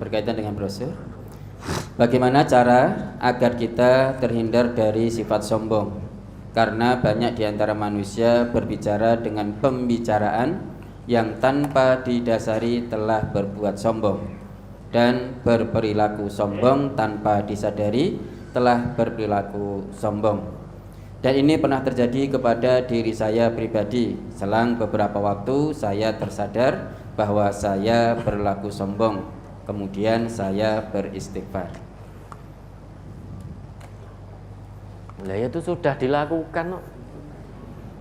berkaitan dengan brosur. Bagaimana cara agar kita terhindar dari sifat sombong? Karena banyak di antara manusia berbicara dengan pembicaraan yang tanpa didasari telah berbuat sombong, dan berperilaku sombong tanpa disadari telah berperilaku sombong. Dan ini pernah terjadi kepada diri saya pribadi. Selang beberapa waktu saya tersadar bahwa saya berlaku sombong. Kemudian saya beristighfar. Nah, itu sudah dilakukan,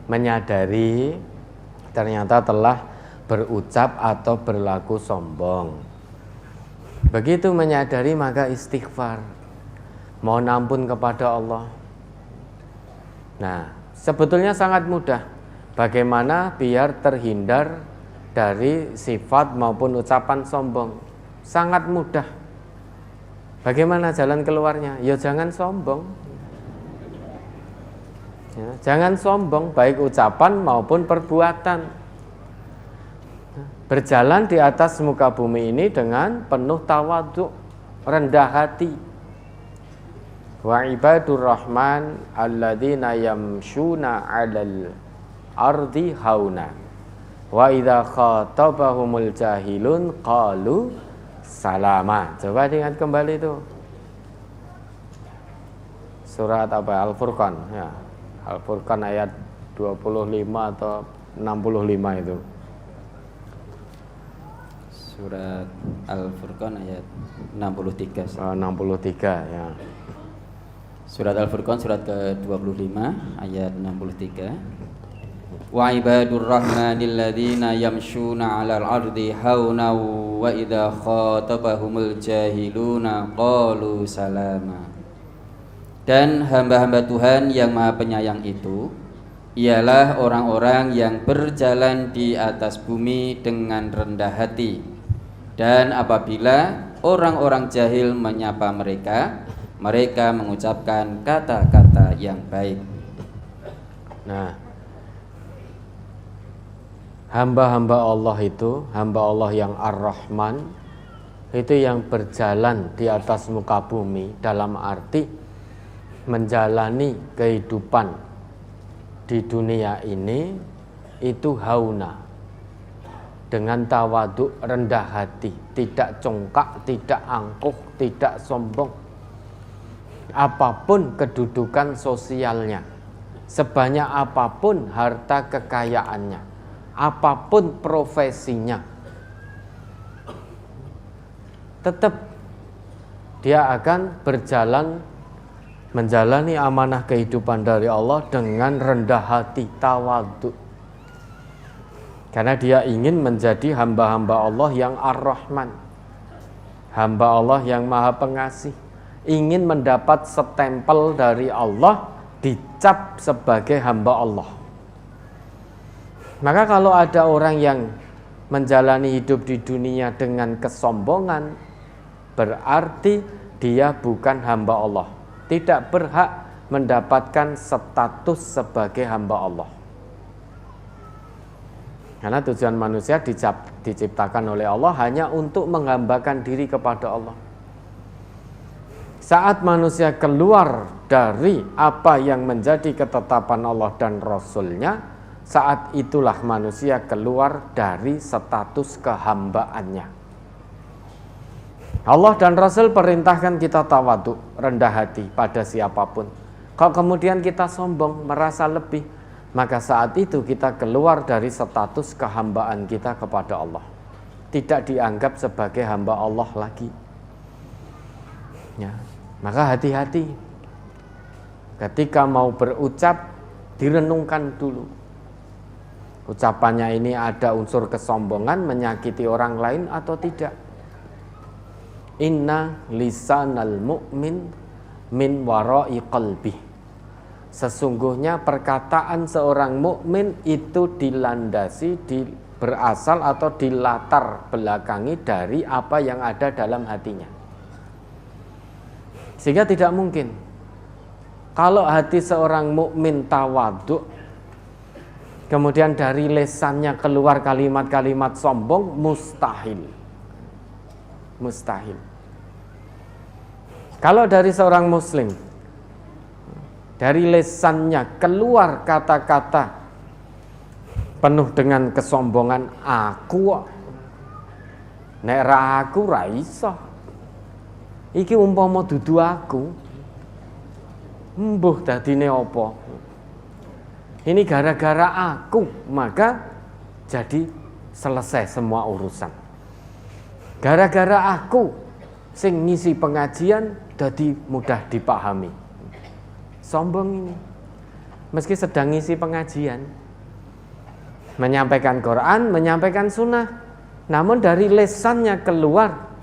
menyadari ternyata telah berucap atau berlaku sombong. Begitu menyadari maka istighfar, mohon ampun kepada Allah. Nah, sebetulnya sangat mudah. Bagaimana biar terhindar dari sifat maupun ucapan sombong? Sangat mudah. Bagaimana jalan keluarnya? Ya jangan sombong. Ya, jangan sombong, baik ucapan maupun perbuatan. Berjalan di atas muka bumi ini dengan penuh tawadhu, rendah hati. Wa ibadur rahman alladzina yamshuna 'alal ardi hauna wa idza khatabahumul jahilun qalu salama. Coba ingat kembali itu. Surat apa? Al-Furqan, ya. Al-Furqan ayat 25 atau 65 itu. Surat Al-Furqan ayat 63. 63 ya. Surat Al-Furqan surat ke-25 ayat 63. Wa ibadur rahmanil ladzina yamshuna 'alal ardi hauna wa idza khatabahumul jahiluna qalu salama. Dan hamba-hamba Tuhan yang Maha Penyayang itu ialah orang-orang yang berjalan di atas bumi dengan rendah hati, dan apabila orang-orang jahil menyapa mereka, mereka mengucapkan kata-kata yang baik. Nah, hamba-hamba Allah itu, hamba Allah yang Ar-Rahman, itu yang berjalan di atas muka bumi dalam arti menjalani kehidupan di dunia ini itu hauna, dengan tawadhu, rendah hati, tidak congkak, tidak angkuh, tidak sombong. Apapun kedudukan sosialnya, sebanyak apapun harta kekayaannya, apapun profesinya, tetap dia akan berjalan menjalani amanah kehidupan dari Allah dengan rendah hati, tawadhu. Karena dia ingin menjadi hamba-hamba Allah yang Ar-Rahman, hamba Allah yang Maha Pengasih, ingin mendapat stempel dari Allah, dicap sebagai hamba Allah. Maka kalau ada orang yang menjalani hidup di dunia dengan kesombongan, berarti dia bukan hamba Allah, tidak berhak mendapatkan status sebagai hamba Allah. Karena tujuan manusia diciptakan oleh Allah hanya untuk menghambakan diri kepada Allah. Saat manusia keluar dari apa yang menjadi ketetapan Allah dan Rasul-Nya, saat itulah manusia keluar dari status kehambaannya. Allah dan Rasul perintahkan kita tawadhu, rendah hati pada siapapun. Kalau kemudian kita sombong, merasa lebih, maka saat itu kita keluar dari status kehambaan kita kepada Allah, tidak dianggap sebagai hamba Allah lagi. Ya, maka hati-hati ketika mau berucap, direnungkan dulu. Ucapannya ini ada unsur kesombongan, menyakiti orang lain atau tidak. Inna lisanal mu'min min wara'i qalbi. Sesungguhnya perkataan seorang mukmin itu dilandasi, berasal atau dilatar belakangi dari apa yang ada dalam hatinya. Sehingga tidak mungkin kalau hati seorang mukmin tawadhu, kemudian dari lesannya keluar kalimat-kalimat sombong, mustahil. mustahil. Kalau dari seorang muslim, dari lisannya keluar kata-kata penuh dengan kesombongan, aku nek ra aku ra iso. Iki umpama dudu aku, mbuh dadine apa? Ini gara-gara aku, maka jadi selesai semua urusan. Gara-gara aku sing ngisi pengajian jadi mudah dipahami. Sombong ini. Meski sedang ngisi pengajian, menyampaikan Quran, menyampaikan sunnah, namun dari lesannya keluar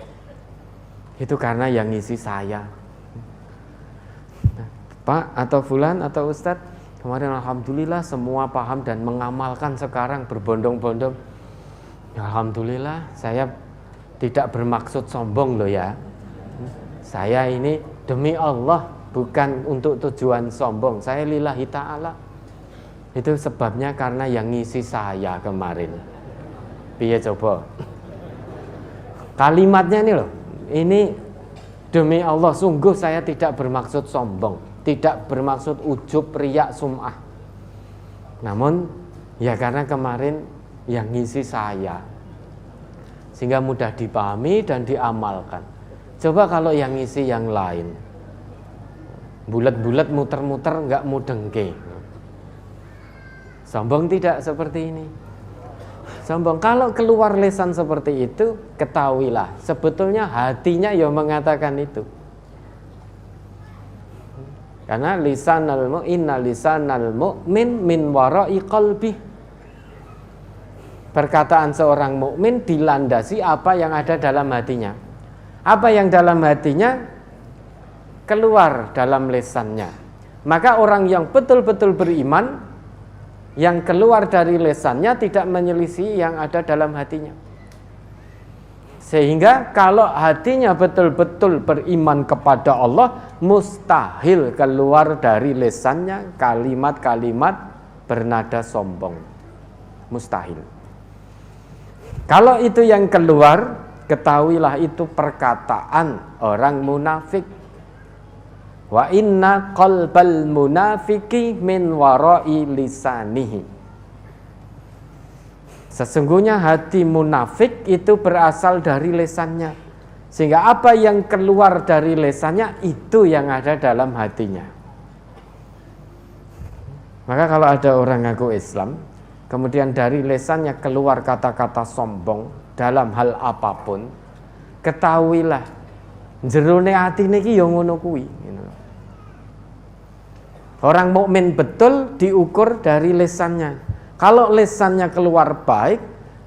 itu karena yang ngisi saya. Pak atau fulan atau ustadz, kemarin alhamdulillah semua paham dan mengamalkan sekarang berbondong-bondong. Alhamdulillah, saya tidak bermaksud sombong loh ya. Saya ini demi Allah, bukan untuk tujuan sombong. Saya lillahi ta'ala. Itu sebabnya karena yang ngisi saya kemarin. Piye coba? Kalimatnya ini loh. Ini demi Allah, sungguh saya tidak bermaksud sombong, tidak bermaksud ujub, riak, sum'ah. Namun ya karena kemarin yang ngisi saya, sehingga mudah dipahami dan diamalkan. Coba kalau yang ngisi yang lain, bulat-bulat muter-muter nggak mudengke. Sombong tidak seperti ini. Sombong. Kalau keluar lisan seperti itu, ketahuilah sebetulnya hatinya yang mengatakan itu. Karena inna lisanal mu'min min wara'i qalbi. Perkataan seorang mukmin dilandasi apa yang ada dalam hatinya. Apa yang dalam hatinya keluar dalam lisannya. Maka orang yang betul-betul beriman, yang keluar dari lisannya tidak menyelisih yang ada dalam hatinya. Sehingga kalau hatinya betul-betul beriman kepada Allah, mustahil keluar dari lisannya kalimat-kalimat bernada sombong. Mustahil. Kalau itu yang keluar, ketahuilah itu perkataan orang munafik. Wa inna qalbal munafiki min wara'i lisanihi. Sesungguhnya hati munafik itu berasal dari lisannya. Sehingga apa yang keluar dari lisannya itu yang ada dalam hatinya. Maka kalau ada orang ngaku Islam, kemudian dari lisannya keluar kata-kata sombong dalam hal apapun, ketahuilah jerone atine iki ya ngono kuwi. Orang mukmin betul diukur dari lisannya. Kalau lisannya keluar baik,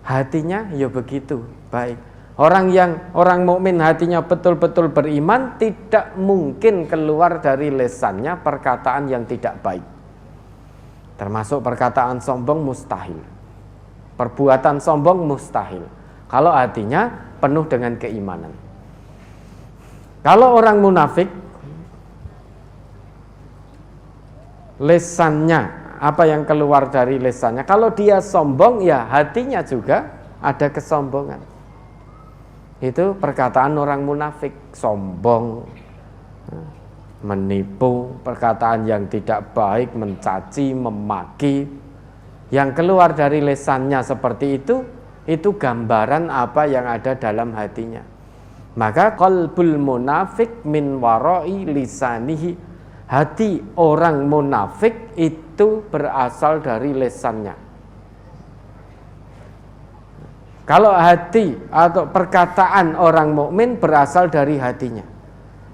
hatinya ya begitu baik. Orang mukmin hatinya betul-betul beriman, tidak mungkin keluar dari lisannya perkataan yang tidak baik. Termasuk perkataan sombong mustahil. Perbuatan sombong mustahil. Kalau hatinya penuh dengan keimanan. Kalau orang munafik, lisannya, apa yang keluar dari lisannya, kalau dia sombong, ya hatinya juga ada kesombongan. Itu perkataan orang munafik, sombong, menipu, perkataan yang tidak baik, mencaci, memaki. Yang keluar dari lisannya seperti itu gambaran apa yang ada dalam hatinya. Maka qalbul munafik min wara'i lisanihi. Hati orang munafik itu berasal dari lisannya. Kalau hati atau perkataan orang mukmin berasal dari hatinya,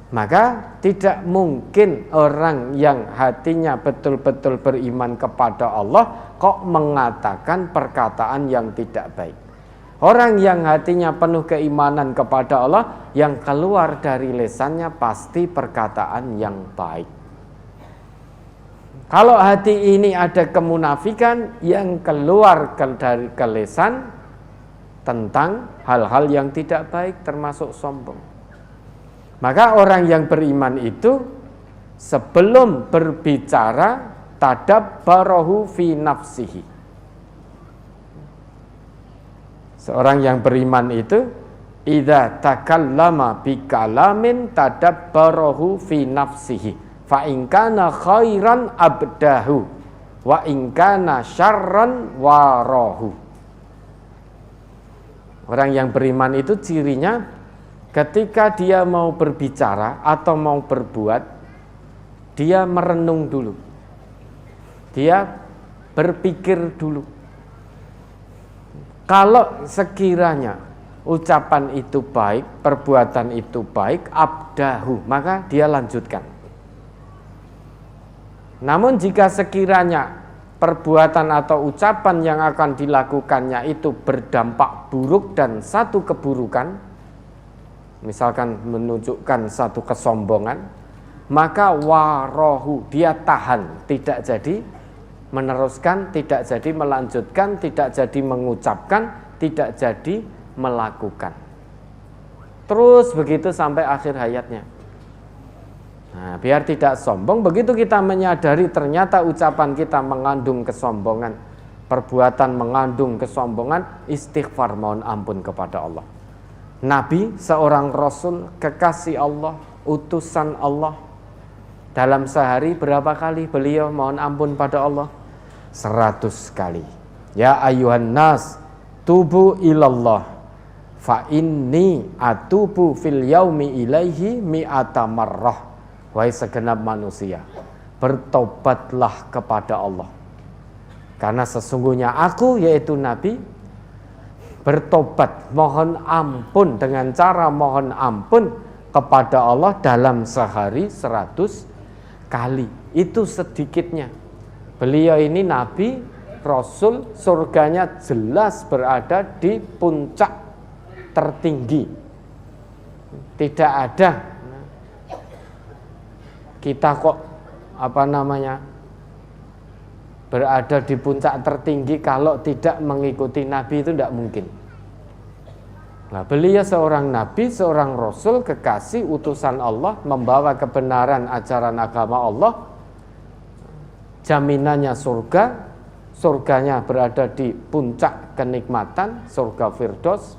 maka tidak mungkin orang yang hatinya betul-betul beriman kepada Allah kok mengatakan perkataan yang tidak baik. Orang yang hatinya penuh keimanan kepada Allah, yang keluar dari lisannya pasti perkataan yang baik. Kalau hati ini ada kemunafikan, yang keluar dari lisan tentang hal-hal yang tidak baik termasuk sombong. Maka orang yang beriman itu sebelum berbicara tadabbarahu fi nafsihi. Seorang yang beriman itu idza takallama bi kalamin tadabbarahu fi nafsihi fa in kana khairan abdahu wa in kana syarran warahu. Orang yang beriman itu cirinya ketika dia mau berbicara atau mau berbuat, dia merenung dulu. Dia berpikir dulu. Kalau sekiranya ucapan itu baik, perbuatan itu baik, abdahu, maka dia lanjutkan. Namun jika sekiranya perbuatan atau ucapan yang akan dilakukannya itu berdampak buruk dan satu keburukan, misalkan menunjukkan satu kesombongan, maka warohu, dia tahan, tidak jadi meneruskan, tidak jadi melanjutkan, tidak jadi mengucapkan, tidak jadi melakukan. Terus begitu sampai akhir hayatnya. Nah, biar tidak sombong, begitu kita menyadari ternyata ucapan kita mengandung kesombongan, perbuatan mengandung kesombongan, istighfar, mohon ampun kepada Allah. Nabi, seorang Rasul, kekasih Allah, utusan Allah, dalam sehari berapa kali beliau mohon ampun pada Allah? 100 kali. Ya ayuhan nas, tubu ilallah, fa inni atubu fil yaumi ilaihi mi'ata marrah. Wahai segenap manusia, bertobatlah kepada Allah. Karena sesungguhnya aku, yaitu Nabi, bertobat, mohon ampun dengan cara mohon ampun kepada Allah dalam sehari 100 kali. Itu sedikitnya. Beliau ini Nabi, Rasul, surganya jelas berada di puncak tertinggi. Tidak ada kita kok berada di puncak tertinggi kalau tidak mengikuti Nabi, itu tidak mungkin. Nah, beliau seorang Nabi, seorang Rasul, kekasih utusan Allah, membawa kebenaran ajaran agama Allah, jaminannya surga, surganya berada di puncak kenikmatan, surga Firdaus.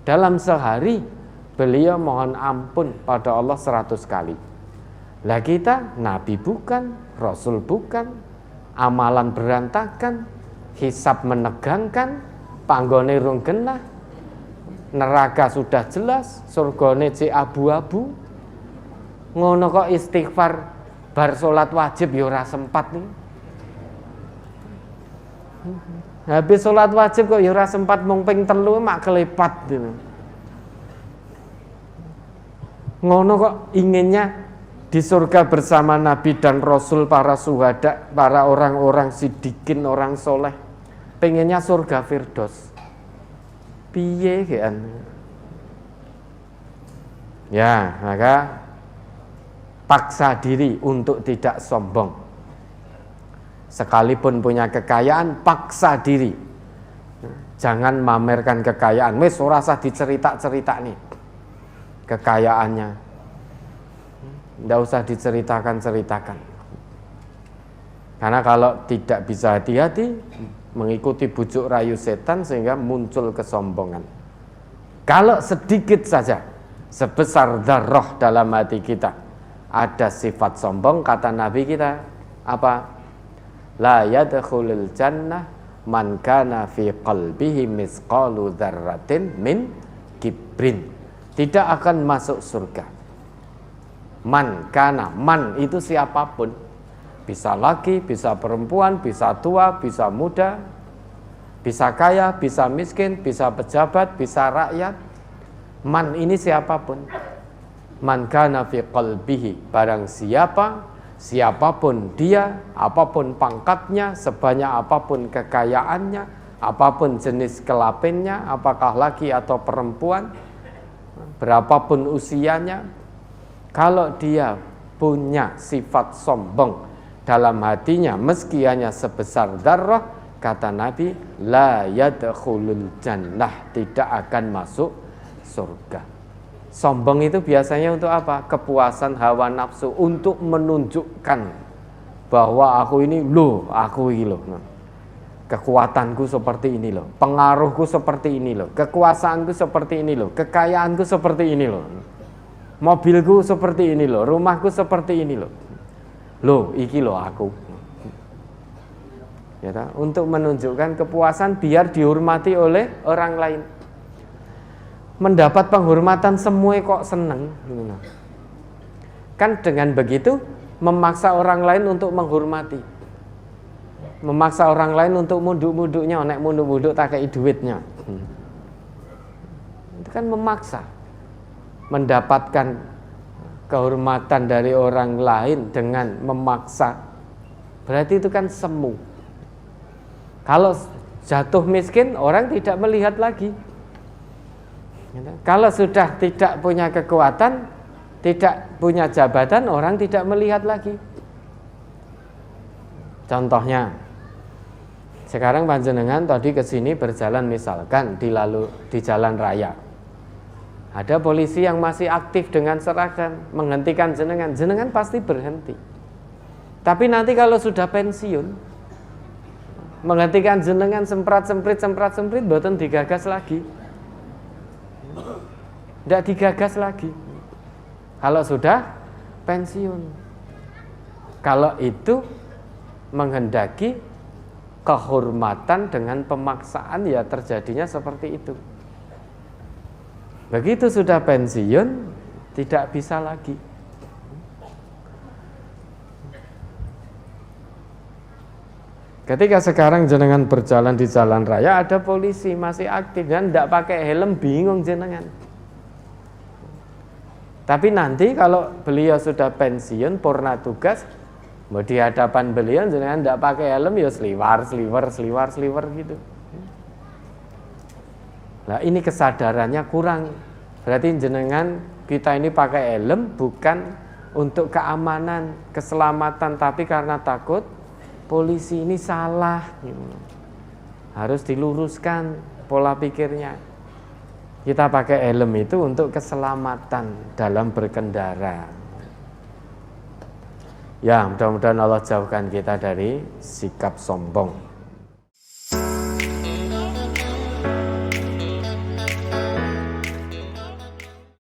Dalam sehari beliau mohon ampun pada Allah 100 kali. Lah kita Nabi bukan, Rasul bukan, amalan berantakan, hisab menegangkan, panggone rung genah, neraka sudah jelas, surgane cek abu-abu. Ngono kok istighfar bar salat wajib ya ora sempat nih. Habis salat wajib kok ya ora sempat mung ping 3 mak kelepat gitu. Ngono kok inginnya di surga bersama Nabi dan Rasul, para syuhada, para orang-orang sidikin, orang soleh. Pengennya surga Firdaus. Piye kan? Ya, maka paksa diri untuk tidak sombong. Sekalipun punya kekayaan, paksa diri. Jangan mamerkan kekayaan. Wis ora usah dicerita-cerita nih kekayaannya, tidak usah diceritakan. Karena kalau tidak bisa hati-hati, mengikuti bujuk rayu setan sehingga muncul kesombongan. Kalau sedikit saja, sebesar dzarrah dalam hati kita ada sifat sombong, kata Nabi kita apa? La yadkhulul jannah man kana fi qalbihi misqalu dzarratin min kibrin. Tidak akan masuk surga. Man kana, man itu siapapun. Bisa laki, bisa perempuan, bisa tua, bisa muda, bisa kaya, bisa miskin, bisa pejabat, bisa rakyat. Man ini siapapun. Man kana fi qalbihi, barang siapapun dia, apapun pangkatnya, sebanyak apapun kekayaannya, apapun jenis kelaminnya, apakah laki atau perempuan, berapapun usianya, kalau dia punya sifat sombong dalam hatinya, meski hanya sebesar dzarrah, kata Nabi, la yadkhulul jannah, tidak akan masuk surga. Sombong itu biasanya untuk apa? Kepuasan hawa nafsu, untuk menunjukkan bahwa aku ini loh, aku ini loh. kekuatanku seperti ini loh, pengaruhku seperti ini loh, kekuasaanku seperti ini loh, kekayaanku seperti ini loh, mobilku seperti ini loh, rumahku seperti ini loh. Loh, iki loh aku. Ya, untuk menunjukkan kepuasan biar dihormati oleh orang lain. Mendapat penghormatan semua kok seneng. Kan dengan begitu memaksa orang lain untuk menghormati. Memaksa orang lain untuk munduk-munduknya, nek munduk-munduk tak kei duitnya. Itu kan memaksa. Mendapatkan kehormatan dari orang lain dengan memaksa. Berarti itu kan semu. Kalau jatuh miskin, orang tidak melihat lagi. Kalau sudah tidak punya kekuatan, tidak punya jabatan, orang tidak melihat lagi. Contohnya, sekarang panjenengan tadi ke sini berjalan misalkan di jalan raya. Ada polisi yang masih aktif dengan seragam menghentikan jenengan, jenengan pasti berhenti. Tapi nanti kalau sudah pensiun, menghentikan jenengan semprit, mboten digagas lagi. Tidak digagas lagi. Kalau sudah pensiun. Kalau itu menghendaki kehormatan dengan pemaksaan, ya terjadinya seperti itu. Begitu sudah pensiun, tidak bisa lagi. Ketika sekarang jenengan berjalan di jalan raya, ada polisi masih aktif dan tidak pakai helm, bingung jenengan. Tapi nanti kalau beliau sudah pensiun, purna tugas, di hadapan beliau jenengan tidak pakai helm, ya seliwar gitu. Nah, ini kesadarannya kurang. Berarti jenengan kita ini pakai helm bukan untuk keamanan, keselamatan, tapi karena takut polisi. Ini salah. Harus diluruskan pola pikirnya. Kita pakai helm itu untuk keselamatan dalam berkendara. Ya, mudah-mudahan Allah jauhkan kita dari sikap sombong.